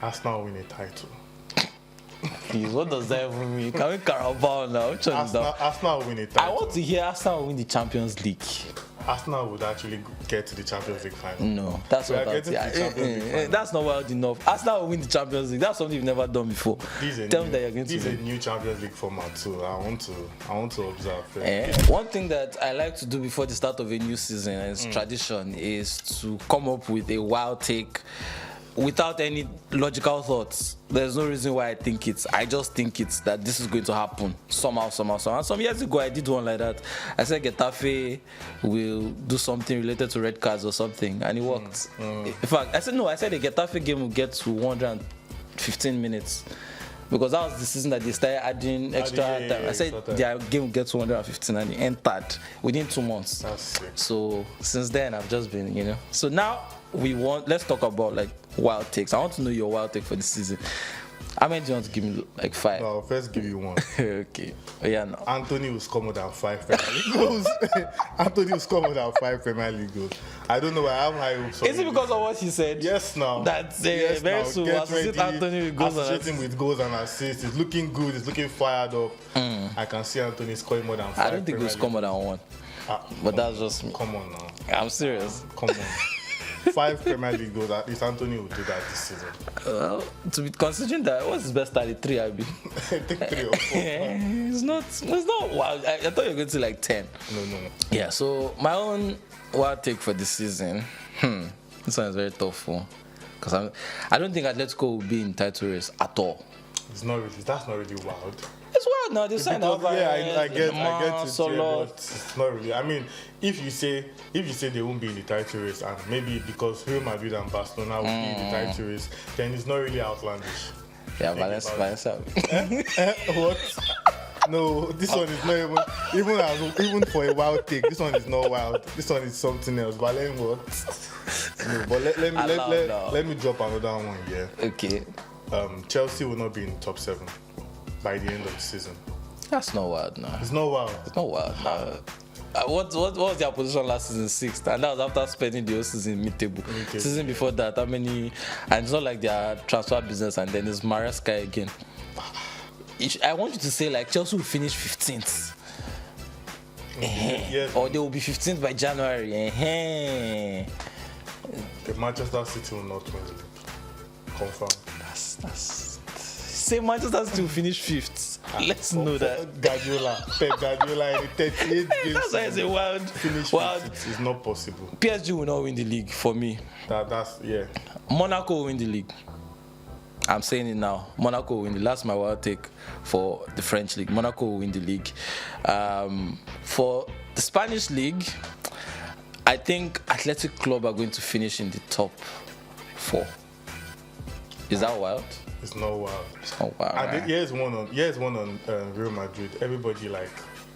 Arsenal win a title. Please, what does that even mean? Can we Carabao now? Which one is that? Arsenal win a title. I want to hear Arsenal win the Champions League. Arsenal would actually get to the Champions League final. No, that's We not are that. getting to the Champions League final. That's not wild enough. Arsenal will win the Champions League. That's something you've never done before. Tell me that you're going to This is a win. new Champions League format too. I want to observe. One thing that I like to do before the start of a new season, as tradition, is to come up with a wild take without any logical thoughts. There's no reason why I think it. I just think it's that this is going to happen somehow. And some years ago, I did one like that. I said Getafe will do something related to red cards or something, and it worked. In fact, I said the Getafe game will get to 115 minutes. Because that was the season that they started adding extra time. I said their game will get to 115 and it entered within 2 months. That's sick. So since then, I've just been, So now let's talk about like wild takes. I want to know your wild take for the season. How many do you want to give me? Like 5? I'll first give you one. Okay. Yeah, no. Anthony will score more than 5 Premier League goals. Anthony will score more than 5 Premier League goals. I don't know why I have high hopes. Is it because of what he said? Yes, now. That's yes, very now. soon. Get Associate ready. Anthony with goals and Associating with goals and assists. It's looking good. It's looking fired up. I can see Anthony scoring more than 5. I don't think he'll score more than 1. But that's just me. Come on now. I'm serious. Come on. 5 Premier League goals. At least Anthony will do that this season. Well, to be considering that, what's his best 33? I mean, I think 3 or 4. it's not wild. I thought you were going to like 10. No. Yeah. So my own wild take for this season. This one is very tough one because I don't think Atletico will be in title race at all. It's not really. That's not really wild. It's wild now. They signed Because, Alvarez, I get it. Yeah, Solo. but it's not really. I mean, if you say they won't be in the title race, and maybe because Real Madrid and Barcelona will be in the title race, then it's not really outlandish. Yeah, Valencia. What? No, this one is not even for a wild take. This one is not wild. This one is something else. But then what? No, but let me drop another one here. Okay. Chelsea will not be in the top 7 by the end of the season. That's not wild now. It's not wild. It's not wild. What was their position last season? 6th, and that was after spending the whole season mid-table. Season before that, how many? And it's not like their transfer business, and then it's Maresca again. I want you to say like Chelsea will finish 15th. Yes. Or they will be 15th by January. The Manchester City will not win the league. Confirm. That's say Manchester City will finish 5th. Let's know that. Pep Guardiola in 38 games. That's why it's a wild Finish wild. 15th. It's not possible. PSG will not win the league for me. That's yeah. Monaco will win the league. I'm saying it now. Monaco will win the league. That's my wild take for the French league. Monaco will win the league. For the Spanish league, I think Athletic Club are going to finish in the top 4. Is that wild? It's not wild. It's not wild. And Right? here's one on Real Madrid. Everybody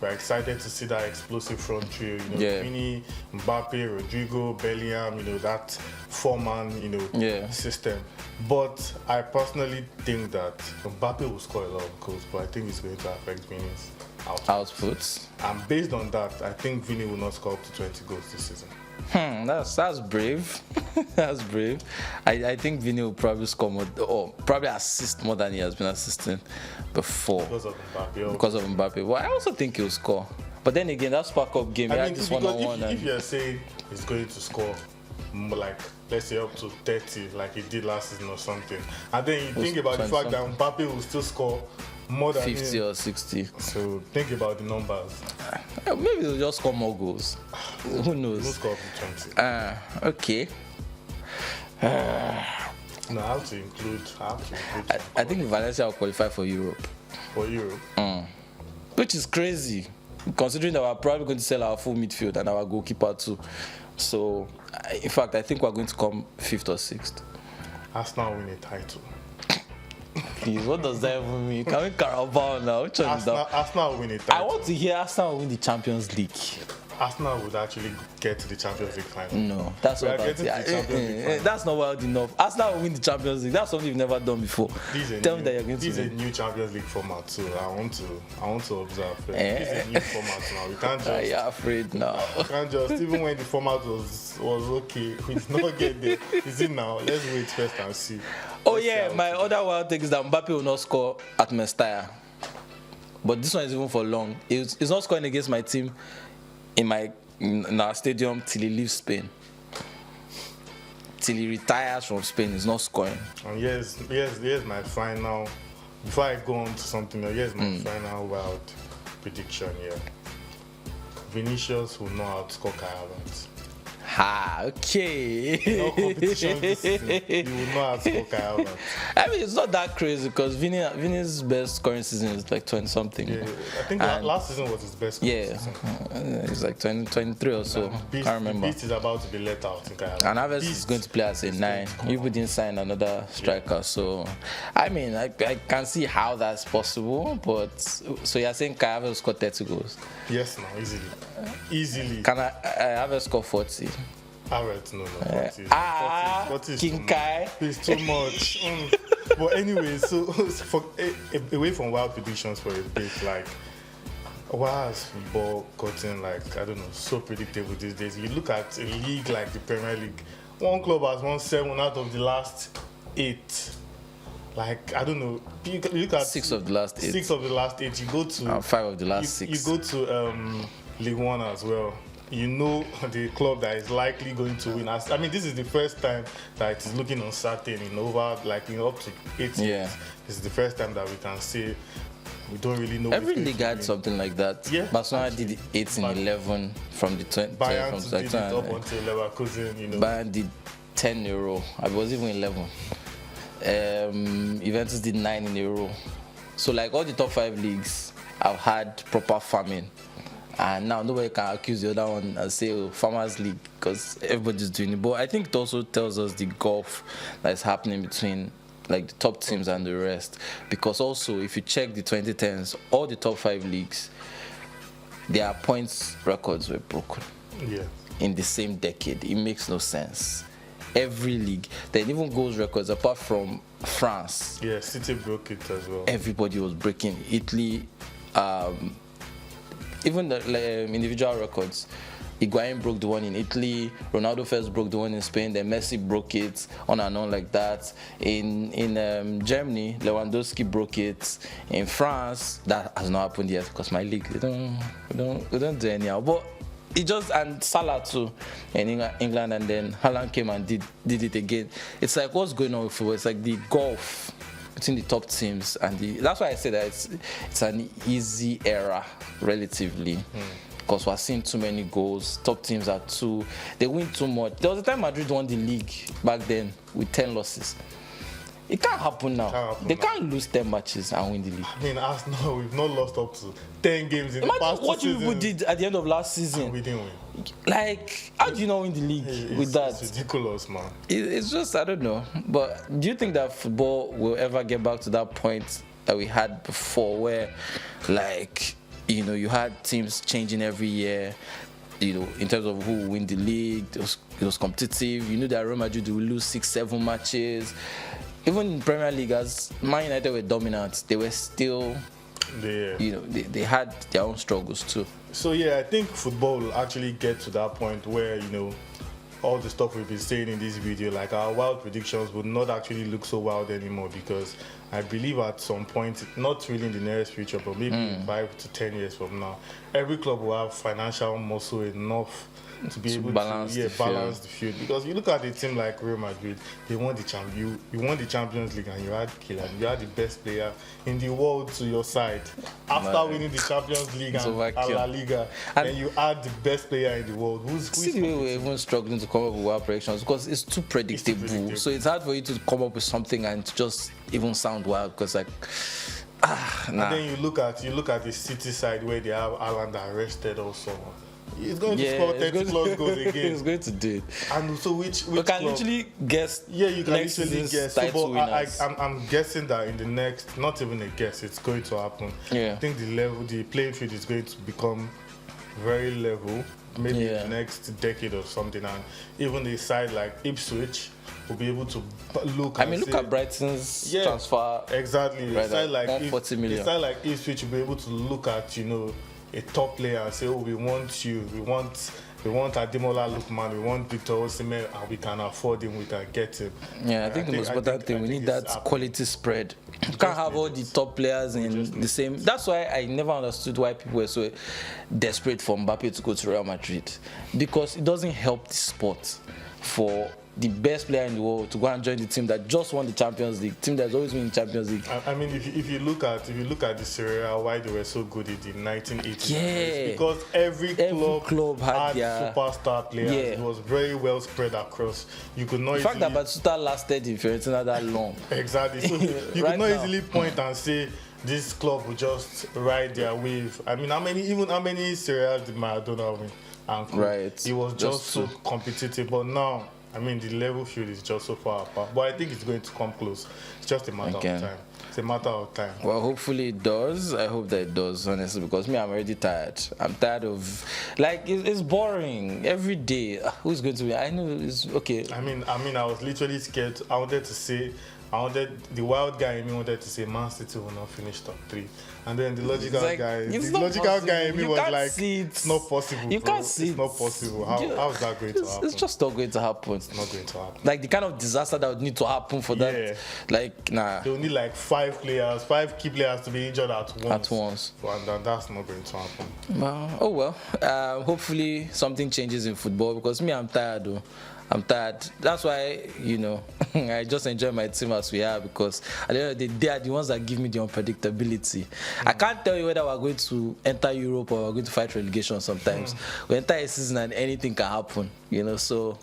we're excited to see that explosive front trio. Vini, Mbappe, Rodrigo, Bellingham. That 4-man system. But I personally think that Mbappe will score a lot of goals, but I think it's going to affect Vini's Outputs. And based on that, I think Vini will not score up to 20 goals this season. That's brave. That's brave. I think Vini will probably score more, or probably assist more than he has been assisting before. Because of Mbappe. Because of Mbappe. But I also think he'll score. But then again, that Spark Up game, he had this one-on-one. If you're saying he's going to score, let's say up to 30, like he did last season or something, and then you think about the fact that Mbappe will still score more than 50 him. or 60. So think about the numbers. Maybe he'll just score more goals. Who knows? He'll score up to 20. Okay. No, I have to include. I think Valencia will qualify for Europe. For Europe. Which is crazy, considering that we're probably going to sell our full midfield and our goalkeeper too. So, in fact, I think we're going to come 5th or 6th. Arsenal win a title. Please, what does that even mean? Can we Carabao now? Which one is that? Arsenal win a title. I want to hear Arsenal win the Champions League. Arsenal would actually get to the Champions League final. No, that's not getting to the Champions League final. That's not wild enough. Arsenal will win the Champions League. That's something you've never done before. Tell me that you're going to win. This is a new Champions League format too. I want to observe. This is a new format now. We can't just. You're afraid now. We can't just. Even when the format was okay, we did not get there. Is it now? Let's wait first and see. Oh yeah, my other wild thing is that Mbappe will not score at Mestalla. But this one is even for long. He's not scoring against my team in our stadium till he leaves Spain. Till he retires from Spain, he's not scoring. And here's my final. Before I go on to something else, here's my final wild prediction here. Vinicius will not outscore Kai Havertz. Okay. No competition this season. He will not outscore Kai Havertz. I mean, it's not that crazy because Vinny's best scoring season is like 20 something. Yeah, I think last season was his best scoring season. It's like 23 or so. Can't remember. Beast is about to be let out in Kai Havertz. And Havertz is going to play as a 9. You didn't sign another striker, so I mean, I can see how that's possible. But so you're saying Kai Havertz scored 30 goals? Yes, easily. Can I Havertz score 40? Havertz, no, 40 is King Kai. It's too much. But anyway, so away from wild predictions for a bit, like, why has football gotten, like, I don't know, so predictable these days? You look at a league like the Premier League, one club has won 7 out of the last 8. Like, I don't know, you look at 6 of the last 8. 6 of the last 8. You go to 5 of the last 6. You go to League One as well. You know the club that is likely going to win. I mean, this is the first time that it is looking uncertain in over, like, up to 8 years. This is the first time that we can say we don't really know. Every league had something like that. Yeah, Barcelona did 8 in 11 from the 20. Bayern did it up until Leverkusen, you know. Bayern did 10 in a row. I was even 11. Juventus did 9 in a row. So, like, all the top 5 leagues have had proper farming. And now nobody can accuse the other one and say, oh, Farmers League, because everybody's doing it. But I think it also tells us the gulf that's happening between, like, the top teams and the rest. Because also, if you check the 2010s, all the top 5 leagues, their points records were broken. Yeah. In the same decade. It makes no sense. Every league. Then even goals records, apart from France. Yeah, City broke it as well. Everybody was breaking. Italy, even the individual records. Higuain broke the one in Italy, Ronaldo first broke the one in Spain, then Messi broke it, on and on like that. In Germany, Lewandowski broke it. In France, that has not happened yet because my league, we don't do anyhow. But it just, and Salah too in England, and then Haaland came and did it again. It's like, what's going on with football? It's like the gulf between the top teams and that's why I say that it's an easy era relatively, because we're seeing too many goals. Top teams they win too much. There was a time Madrid won the league back then with 10 losses. It can't happen now. They can't lose 10 matches and win the league. I mean, Arsenal, we've not lost up to 10 games in the past 2 seasons. What you people did at the end of last season. And we didn't win. Like, how do you not win the league with that? It's ridiculous, man. It's just, I don't know. But do you think that football will ever get back to that point that we had before where, like, you know, you had teams changing every year, you know, in terms of who will win the league? It was competitive. You knew that Real Madrid would lose 6-7 matches. Even in Premier League, as Man United were dominant, they were still, you know, they had their own struggles too. So yeah, I think football will actually get to that point where, you know, all the stuff we've been saying in this video, like our wild predictions, would not actually look so wild anymore, because I believe at some point, not really in the nearest future, but maybe 5 to 10 years from now, every club will have financial muscle enough to be able to balance the field. Because you look at a team like Real Madrid, they won the you won the Champions League, and you had Kylian, you had the best player in the world to your side. After winning the Champions League and La Liga, and you had the best player in the world. See the way we're even struggling to come up with wild predictions, because it's too predictable. So it's hard for you to come up with something and just even sound wild, because like, And then you look at the City side where they have Haaland arrested also. He's going to score 30 plus goals again. He's going to do it. And so which you can literally guess. Yeah, you can literally guess. So, I'm guessing that in the next, not even a guess, it's going to happen. Yeah. I think the playing field is going to become very level, maybe in the next decade or something. And even the side like Ipswich will be able to look. Look at Brighton's transfer. Exactly. Right, side like 140 million. A side like Ipswich will be able to look at, you know, a top player and say, oh, we want you, we want We want Ademola Lookman, we want Victor Osimhen, and we can afford him, we can get him. Yeah, I think the most important thing, we need that quality spread. You can't have all the top players in the same. That's why I never understood why people were so desperate for Mbappe to go to Real Madrid, because it doesn't help the sport for the best player in the world to go and join the team that just won the Champions League, team that's always been in the Champions League. I mean, if you look at the Serie A, why they were so good in the 1980s, it's because every club had superstar players. It was very well spread across. You could not. The fact that Batuta lasted in Fiorentina that long. Exactly. So you could not easily point and say this club will just ride their wave. I mean, how many Serie A's did Maradona win? And it was just so competitive, but now, I mean, the level field is just so far apart. But I think it's going to come close. It's just a matter of time. It's a matter of time. Well, hopefully it does. I hope that it does, honestly, because me, I'm already tired. I'm tired of, like, it's boring every day. Who's going to be? I know it's okay. I mean, I was literally scared. The wild guy in me wanted to say Man City will not finish top 3. And then the logical guy in me was like, it's not possible. You can't see it's not possible. How is that going to happen? It's just not going to happen. It's not going to happen. Like the kind of disaster that would need to happen for that. Like, nah. They will need like 5 key players to be injured at once. And that's not going to happen. Hopefully something changes in football, because me, I'm tired though. I'm tired. That's why, I just enjoy my team as we are, because at the end of the day, they are the ones that give me the unpredictability. I can't tell you whether we're going to enter Europe or we're going to fight relegation sometimes. We enter a season and anything can happen, so...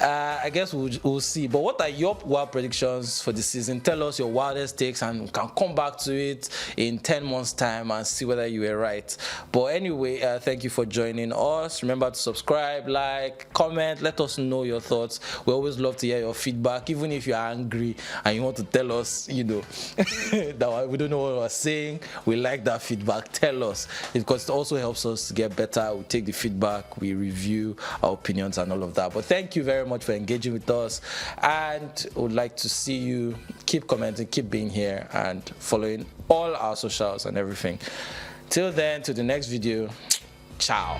I guess we'll see. But what are your wild predictions for the season? Tell us your wildest takes, and we can come back to it in 10 months' time and see whether you were right. But anyway, thank you for joining us. Remember to subscribe, like, comment. Let us know your thoughts. We always love to hear your feedback, even if you're angry and you want to tell us, that we don't know what we're saying. We like that feedback. Tell us, because it also helps us to get better. We take the feedback, we review our opinions and all of that. But thank you very much for engaging with us, and would like to see you keep commenting, keep being here, and following all our socials and everything. Till then, to the next video, ciao.